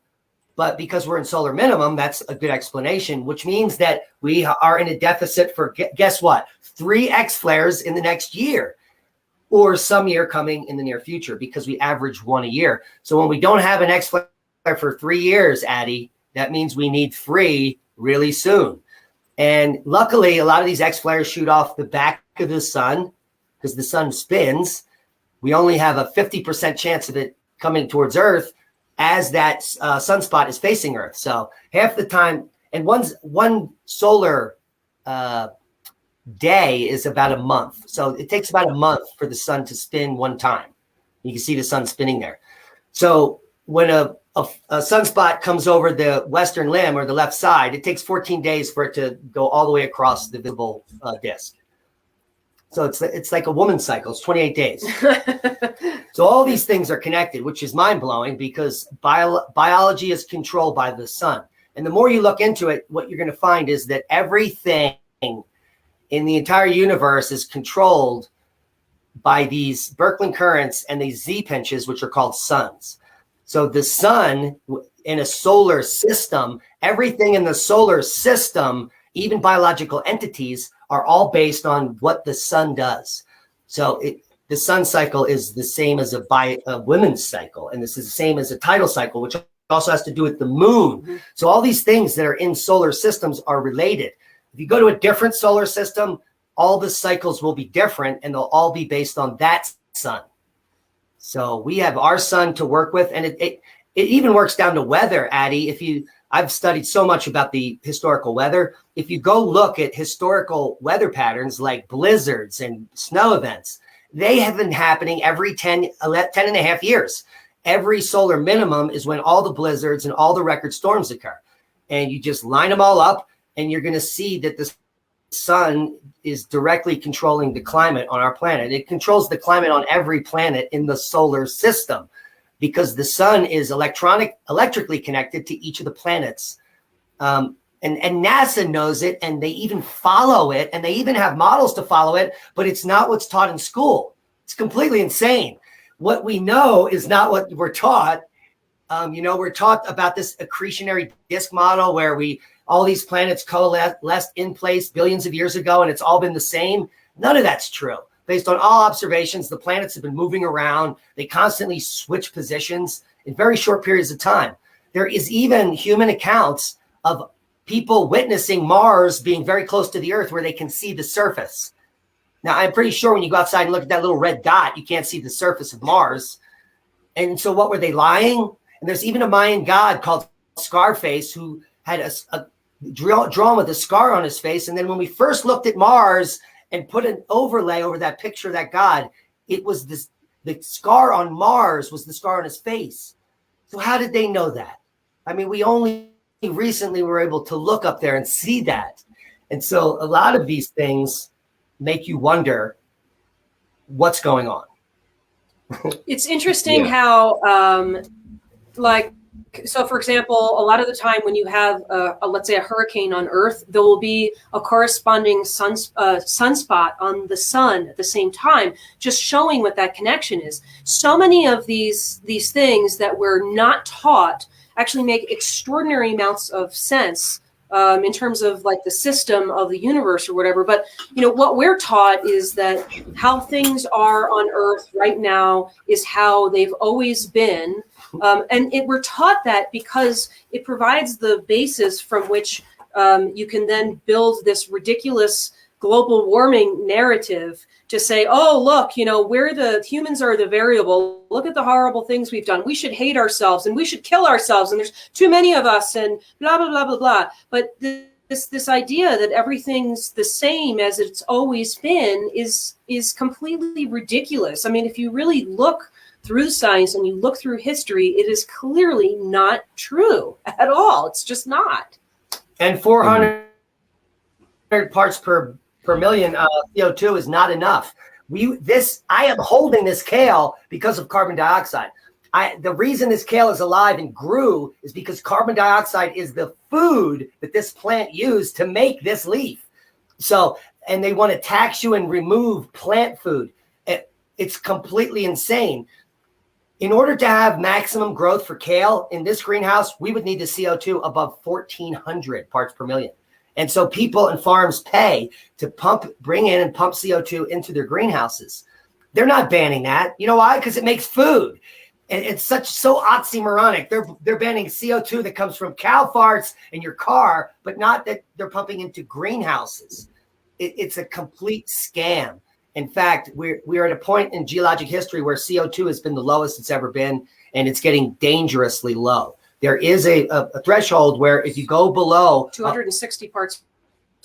but because we're in solar minimum, that's a good explanation, which means that we are in a deficit for, guess what, 3 X flares in the next year, or some year coming in the near future, because we average 1 a year. So when we don't have an X flare for 3 years, Addy, that means we need 3 really soon. And luckily, a lot of these X flares shoot off the back of the sun because the sun spins. We only have a 50% chance of it coming towards Earth as that sunspot is facing Earth. So half the time, and one solar day is about a month. So it takes about a month for the sun to spin one time. You can see the sun spinning there. So when a sunspot comes over the western limb or the left side, it takes 14 days for it to go all the way across the visible disk. So it's like a woman's cycle. It's 28 days. So all these things are connected, which is mind-blowing because biology is controlled by the sun. And the more you look into it, what you're going to find is that everything in the entire universe is controlled by these Birkeland currents and these Z-pinches, which are called suns. So the sun in a solar system, everything in the solar system, even biological entities, are all based on what the sun does. So the sun cycle is the same as a women's cycle. And this is the same as a tidal cycle, which also has to do with the moon. Mm-hmm. So all these things that are in solar systems are related. If you go to a different solar system, all the cycles will be different and they'll all be based on that sun. So we have our sun to work with, and it even works down to weather, Addy. I've studied so much about the historical weather. If you go look at historical weather patterns like blizzards and snow events, they have been happening every 10 and a half years. Every solar minimum is when all the blizzards and all the record storms occur. And you just line them all up, and you're going to see that the sun is directly controlling the climate on our planet. It controls the climate on every planet in the solar system, because the sun is electrically connected to each of the planets. And NASA knows it, and they even follow it, and they even have models to follow it, but it's not what's taught in school. It's completely insane. What we know is not what we're taught. We're taught about this accretionary disk model where all these planets coalesced in place billions of years ago, and it's all been the same. None of that's true. based on all observations, the planets have been moving around. They constantly switch positions in very short periods of time. There is even human accounts of people witnessing Mars being very close to the Earth where they can see the surface. Now, I'm pretty sure when you go outside and look at that little red dot, you can't see the surface of Mars. And so what were they lying? And there's even a Mayan god called Scarface who had a drawn with a scar on his face. And then when we first looked at Mars and put an overlay over that picture of that god, it was this, the scar on Mars was the scar on his face. So how did they know that? I mean, we only recently were able to look up there and see that. And so a lot of these things make you wonder what's going on. It's interesting how, so for example, a lot of the time when you have, let's say, a hurricane on Earth, there will be a corresponding sunspot on the sun at the same time, just showing what that connection is. So many of these things that we're not taught actually make extraordinary amounts of sense in terms of like the system of the universe or whatever. But, you know, what we're taught is that how things are on Earth right now is how they've always been. We're taught that because it provides the basis from which you can then build this ridiculous global warming narrative to say, oh, look, you know, humans are the variable. Look at the horrible things we've done. We should hate ourselves and we should kill ourselves. And there's too many of us and blah, blah, blah, blah, blah. But this idea that everything's the same as it's always been is completely ridiculous. I mean, if you really look through science and you look through history, it is clearly not true at all. It's just not. And 400 parts per million CO2 is not enough. I am holding this kale because of carbon dioxide. The reason this kale is alive and grew is because carbon dioxide is the food that this plant used to make this leaf. So, and they want to tax you and remove plant food. It's completely insane. In order to have maximum growth for kale in this greenhouse, we would need the CO2 above 1,400 parts per million. And so people and farms pay to bring in and pump CO2 into their greenhouses. They're not banning that. You know why? Because it makes food. And it's so oxymoronic. They're banning CO2 that comes from cow farts in your car, but not that they're pumping into greenhouses. It's a complete scam. In fact, we're at a point in geologic history where CO2 has been the lowest it's ever been, and it's getting dangerously low. There is a threshold where if you go below 260 parts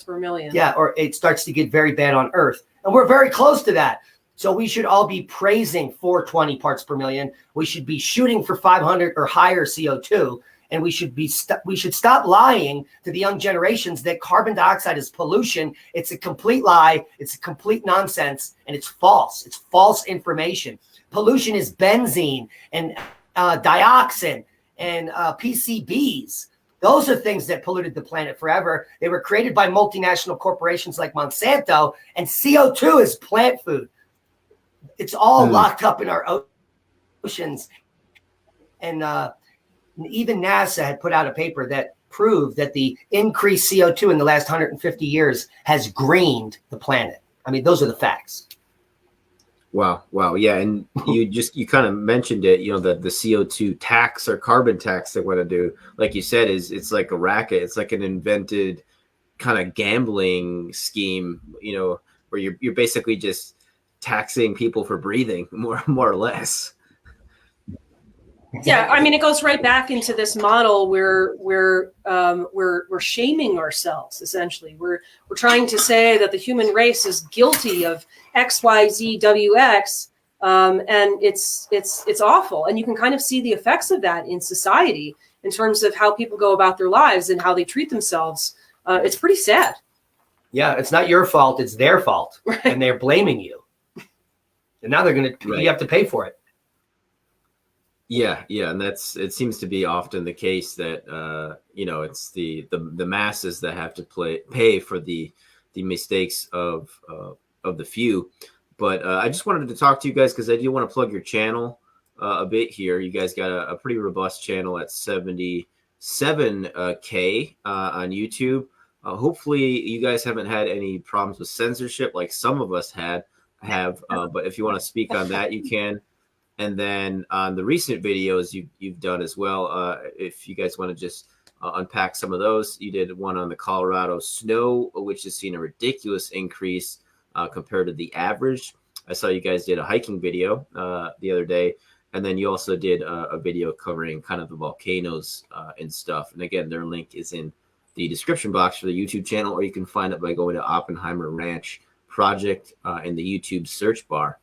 per million. Yeah, or it starts to get very bad on Earth. And we're very close to that. So we should all be praising 420 parts per million. We should be shooting for 500 or higher CO2. And we should stop lying to the young generations that carbon dioxide is pollution. It's a complete lie. It's a complete nonsense. And it's false. It's false information. Pollution is benzene and dioxin and PCBs. Those are things that polluted the planet forever. They were created by multinational corporations like Monsanto, and CO2 is plant food. It's all locked up in our oceans. And even NASA had put out a paper that proved that the increased CO2 in the last 150 years has greened the planet. I mean, those are the facts. Wow. Yeah. And you kind of mentioned it, you know, the CO2 tax or carbon tax they want to do, like you said, it's like a racket. It's like an invented kind of gambling scheme, you know, where you're basically just taxing people for breathing more or less. Yeah, I mean, it goes right back into this model where we're shaming ourselves. Essentially, we're trying to say that the human race is guilty of X, Y, Z, W, X, and it's awful. And you can kind of see the effects of that in society in terms of how people go about their lives and how they treat themselves. It's pretty sad. Yeah, it's not your fault; it's their fault, right. And they're blaming you. And now you have to pay for it. Yeah, and it seems to be often the case that you know, it's the masses that have to pay for the mistakes of the few. But I just wanted to talk to you guys because I do want to plug your channel a bit here. You guys got a pretty robust channel at 77K on YouTube. Hopefully, you guys haven't had any problems with censorship like some of us had. have. But if you want to speak on that, you can. And then on the recent videos you've done as well, if you guys want to just unpack some of those. You did one on the Colorado snow, which has seen a ridiculous increase compared to the average. I saw you guys did a hiking video the other day, and then you also did a video covering kind of the volcanoes and stuff. And again, their link is in the description box for the YouTube channel, or you can find it by going to Oppenheimer Ranch Project in the YouTube search bar.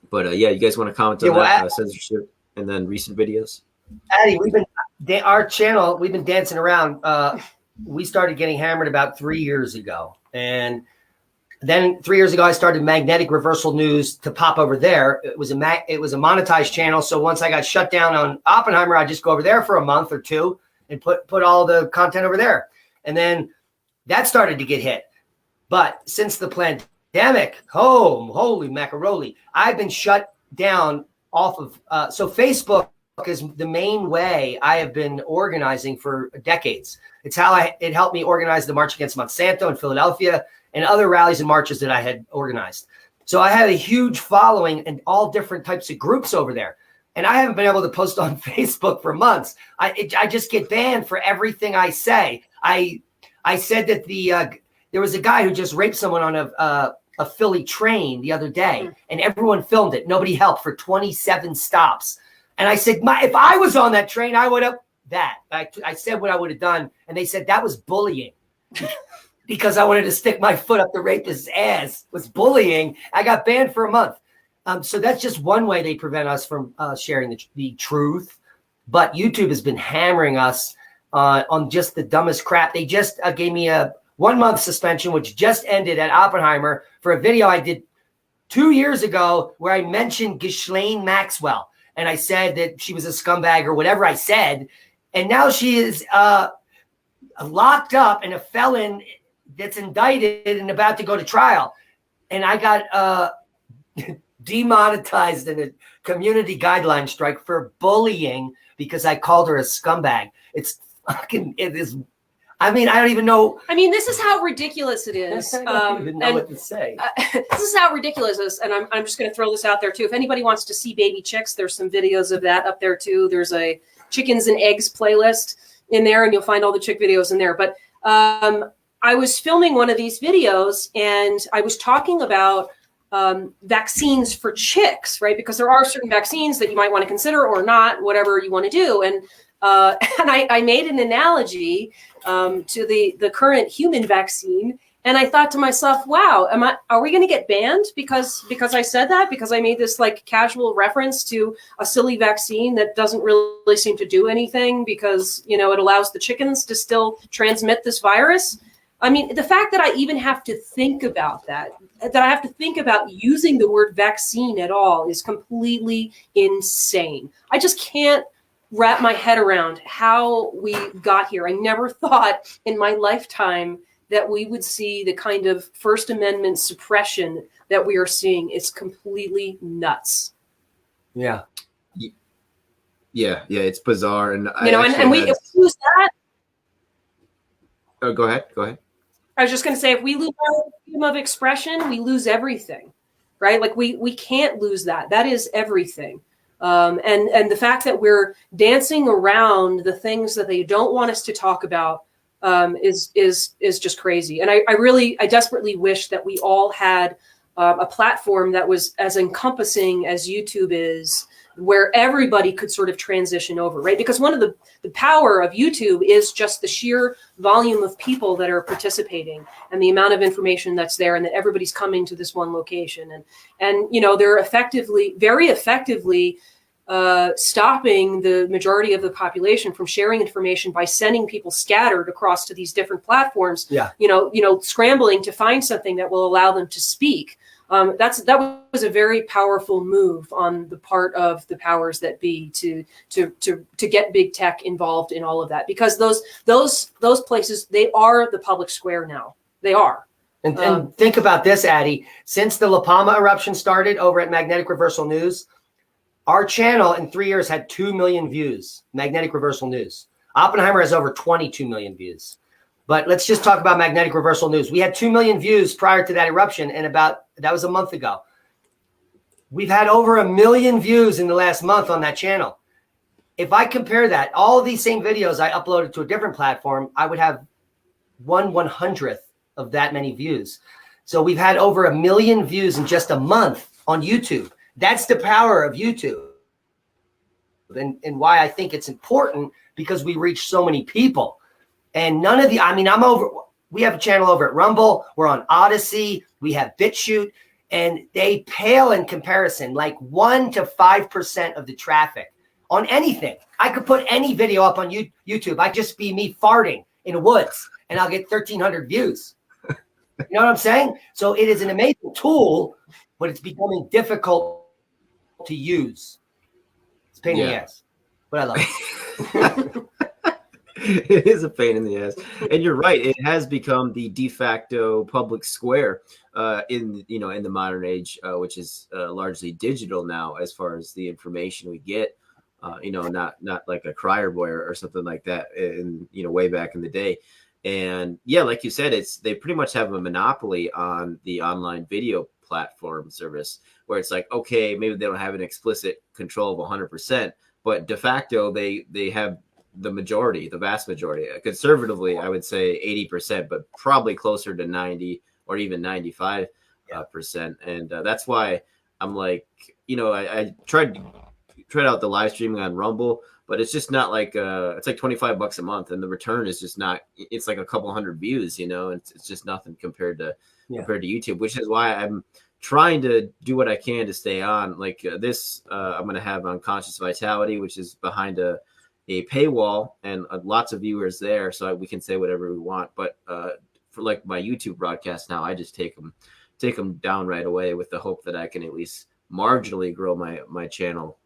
But yeah, you guys want to comment on that censorship and then recent videos? Addy, our channel, we've been dancing around. We started getting hammered about 3 years ago. And then 3 years ago, I started Magnetic Reversal News to pop over there. It was a monetized channel. So once I got shut down on Oppenheimer, I just go over there for a month or two and put all the content over there. And then that started to get hit. But since the pandemic, holy macaroni, I've been shut down off of. So Facebook is the main way I have been organizing for decades. It's how it helped me organize the March Against Monsanto in Philadelphia and other rallies and marches that I had organized. So I had a huge following and all different types of groups over there. And I haven't been able to post on Facebook for months. I just get banned for everything I say. I said that there was a guy who just raped someone on a Philly train the other day, and everyone filmed it. Nobody helped for 27 stops. And I said, if I was on that train, I would have that. I said what I would have done. And they said that was bullying because I wanted to stick my foot up the rapist's ass. It was bullying. I got banned for a month. So that's just one way they prevent us from sharing the truth. But YouTube has been hammering us on just the dumbest crap. They just gave me a 1 month suspension, which just ended at Oppenheimer for a video I did 2 years ago where I mentioned Ghislaine Maxwell. And I said that she was a scumbag or whatever I said. And now she is locked up and a felon that's indicted and about to go to trial. And I got demonetized in a community guideline strike for bullying because I called her a scumbag. It is. I mean, I don't even know. I mean, this is how ridiculous it is. I don't even know what to say. This is how ridiculous it is. And I'm just going to throw this out there, too. If anybody wants to see baby chicks, there's some videos of that up there, too. There's a chickens and eggs playlist in there, and you'll find all the chick videos in there. But I was filming one of these videos, and I was talking about vaccines for chicks, right? Because there are certain vaccines that you might want to consider or not, whatever you want to do. And I made an analogy to the current human vaccine, and I thought to myself, "Wow, are we going to get banned because I said that? Because I made this like casual reference to a silly vaccine that doesn't really seem to do anything because it allows the chickens to still transmit this virus." I mean, the fact that I even have to think about that I have to think about using the word vaccine at all is completely insane. I just can't wrap my head around how we got here. I never thought in my lifetime that we would see the kind of First Amendment suppression that we are seeing. It's completely nuts. Yeah. Yeah, it's bizarre. And if we lose that. Oh, go ahead. I was just going to say, if we lose our freedom of expression, we lose everything, right? Like we can't lose that. That is everything. And the fact that we're dancing around the things that they don't want us to talk about is just crazy. And I desperately wish that we all had a platform that was as encompassing as YouTube is, where everybody could sort of transition over, right? Because one of the power of YouTube is just the sheer volume of people that are participating and the amount of information that's there, and that everybody's coming to this one location. And they're very effectively stopping the majority of the population from sharing information by sending people scattered across to these different platforms, scrambling to find something that will allow them to speak. That was a very powerful move on the part of the powers that be to get big tech involved in all of that, because those places, they are the public square now. They are. And think about this, Addy. Since the La Palma eruption started over at Magnetic Reversal News, our channel in 3 years had 2 million views. Magnetic Reversal News. Oppenheimer has over 22 million views. But let's just talk about Magnetic Reversal News. We had 2 million views prior to that eruption, and that was a month ago. We've had over 1 million views in the last month on that channel. If I compare that, all of these same videos I uploaded to a different platform, I would have 1/100th of that many views. So we've had over 1 million views in just a month on YouTube. That's the power of YouTube. And why I think it's important, because we reach so many people. And none of the, I mean, we have a channel over at Rumble. We're on Odyssey. We have BitChute. And they pale in comparison, like 1 to 5% of the traffic on anything. I could put any video up on YouTube. I just be me farting in the woods, and I'll get 1,300 views. You know what I'm saying? So it is an amazing tool, but it's becoming difficult to use. It's a pain in the ass, but I love it. It is a pain in the ass, and you're right. It has become the de facto public square in the modern age, which is largely digital now, as far as the information we get. Not like a crier boy or something like that in way back in the day. And yeah, like you said, they pretty much have a monopoly on the online video platform service, where it's like, okay, maybe they don't have an explicit control of 100%, but de facto they have the vast majority. Conservatively, I would say 80%, but probably closer to 90 or even 95%. And that's why I'm like, I tried out the live streaming on Rumble, but it's just not like it's like $25 a month, and the return is just not. It's like a couple hundred views, it's just nothing compared to YouTube, which is why I'm trying to do what I can to stay on. Like this, I'm going to have Unconscious Vitality, which is behind a paywall, and lots of viewers there, so we can say whatever we want. But for like my YouTube broadcast now, I just take them down right away, with the hope that I can at least marginally grow my channel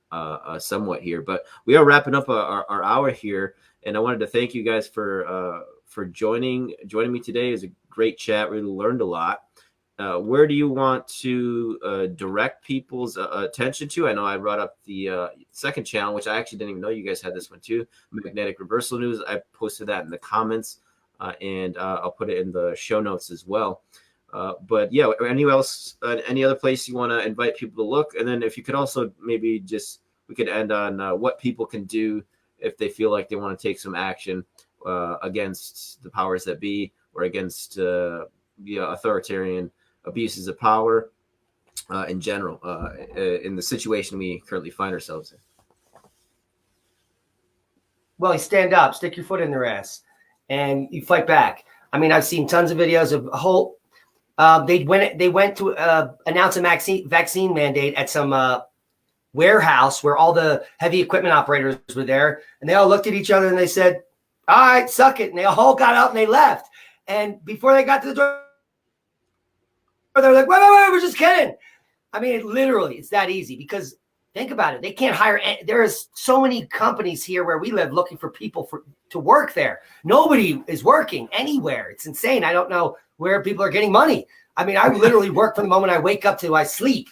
somewhat here. But we are wrapping up our hour here, and I wanted to thank you guys for joining me today. It was a great chat. Really learned a lot. Where do you want to direct people's attention to? I know I brought up the second channel, which I actually didn't even know you guys had this one too, Magnetic Reversal News. I posted that in the comments, and I'll put it in the show notes as well. But yeah, any other place you want to invite people to look? And then if you could also maybe we could end on what people can do if they feel like they want to take some action against the powers that be, or against authoritarian abuses of power in general, in the situation we currently find ourselves in. Well, you stand up, stick your foot in their ass, and you fight back. I mean, I've seen tons of videos of a whole. They went to announce a vaccine mandate at some warehouse where all the heavy equipment operators were there, and they all looked at each other and they said, "All right, suck it," and they all got up and they left. And before they got to the door, they're like, wait, we're just kidding. I mean, it's that easy, because think about it. They can't hire. There's so many companies here where we live looking for people to work there. Nobody is working anywhere. It's insane. I don't know where people are getting money. I mean, I literally work from the moment I wake up till I sleep.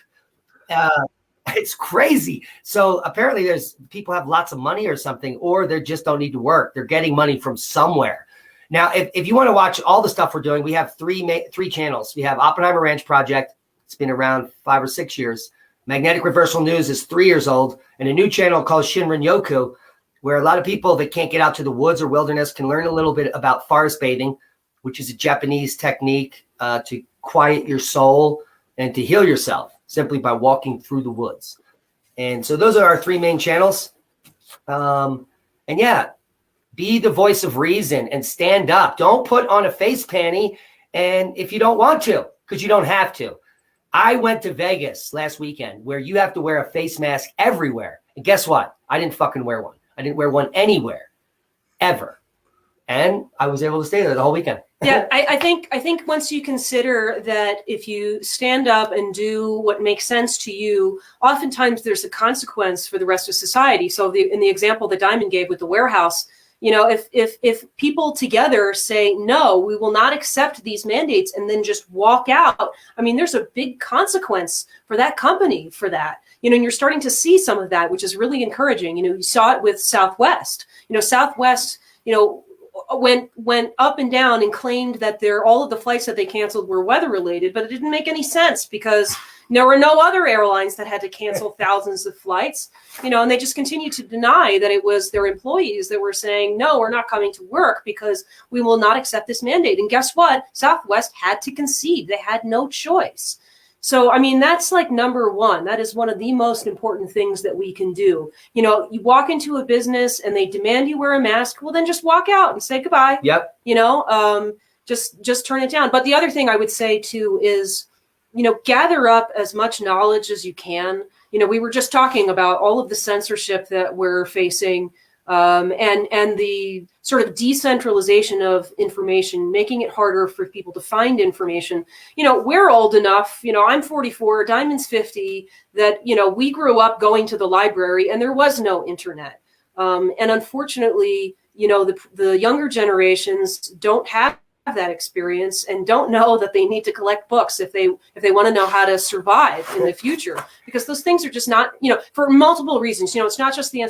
It's crazy. So apparently people have lots of money or something, or they just don't need to work. They're getting money from somewhere. Now, if you want to watch all the stuff we're doing, we have three channels. We have Oppenheimer Ranch Project. It's been around 5 or 6 years. Magnetic Reversal News is 3 years old. And a new channel called Shinrin Yoku, where a lot of people that can't get out to the woods or wilderness can learn a little bit about forest bathing, which is a Japanese technique to quiet your soul and to heal yourself simply by walking through the woods. And so those are our 3 main channels. And yeah, be the voice of reason and stand up. Don't put on a face panty, and if you don't want to, because you don't have to. I went to Vegas last weekend, where you have to wear a face mask everywhere. And guess what? I didn't fucking wear one. I didn't wear one anywhere, ever. And I was able to stay there the whole weekend. Yeah, I think once you consider that if you stand up and do what makes sense to you, oftentimes there's a consequence for the rest of society. So in the example that Diamond gave with the warehouse, if people together say, no, we will not accept these mandates, and then just walk out, I mean, there's a big consequence for that company for that. And you're starting to see some of that, which is really encouraging. You saw it with Southwest. Southwest, went up and down and claimed that all of the flights that they canceled were weather related, but it didn't make any sense, because There were no other airlines that had to cancel thousands of flights, and they just continued to deny that it was their employees that were saying, no, we're not coming to work because we will not accept this mandate. And guess what? Southwest had to concede. They had no choice. So, I mean, that's like number one. That is one of the most important things that we can do. You walk into a business and they demand you wear a mask. Well, then just walk out and say goodbye. Yep. Just turn it down. But the other thing I would say too is, gather up as much knowledge as you can. We were just talking about all of the censorship that we're facing, and the sort of decentralization of information, making it harder for people to find information. We're old enough, I'm 44, Diamond's 50, that, we grew up going to the library and there was no internet. And unfortunately, the younger generations don't have that experience and don't know that they need to collect books if they want to know how to survive in the future, because those things are just not, for multiple reasons. It's not just the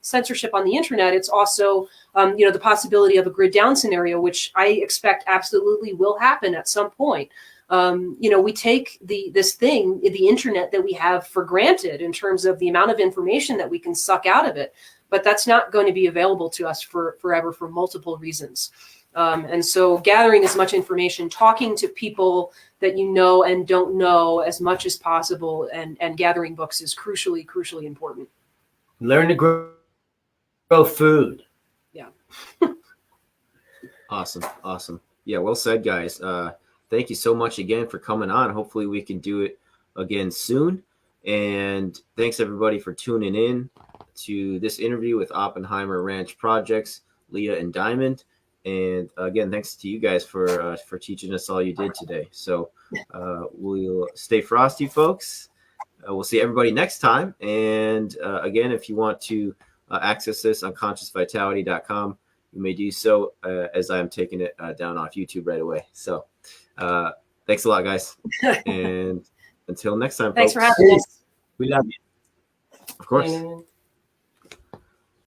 censorship on the internet. It's also, the possibility of a grid down scenario, which I expect absolutely will happen at some point. We take the internet that we have for granted in terms of the amount of information that we can suck out of it, but that's not going to be available to us forever for multiple reasons. And so gathering as much information, talking to people that you know and don't know as much as possible, and gathering books is crucially important. Learn to grow food. Yeah. Awesome. Yeah, well said, guys. Thank you so much again for coming on. Hopefully we can do it again soon. And thanks everybody for tuning in to this interview with Oppenheimer Ranch Projects, Leah and Diamond. And again, thanks to you guys for teaching us all you did today. So we'll stay frosty, folks. We'll see everybody next time. And again, if you want to access this on consciousvitality.com, you may do so as I'm taking it down off YouTube right away. So thanks a lot, guys. And until next time, Thanks folks. for having us. We love you. Of course.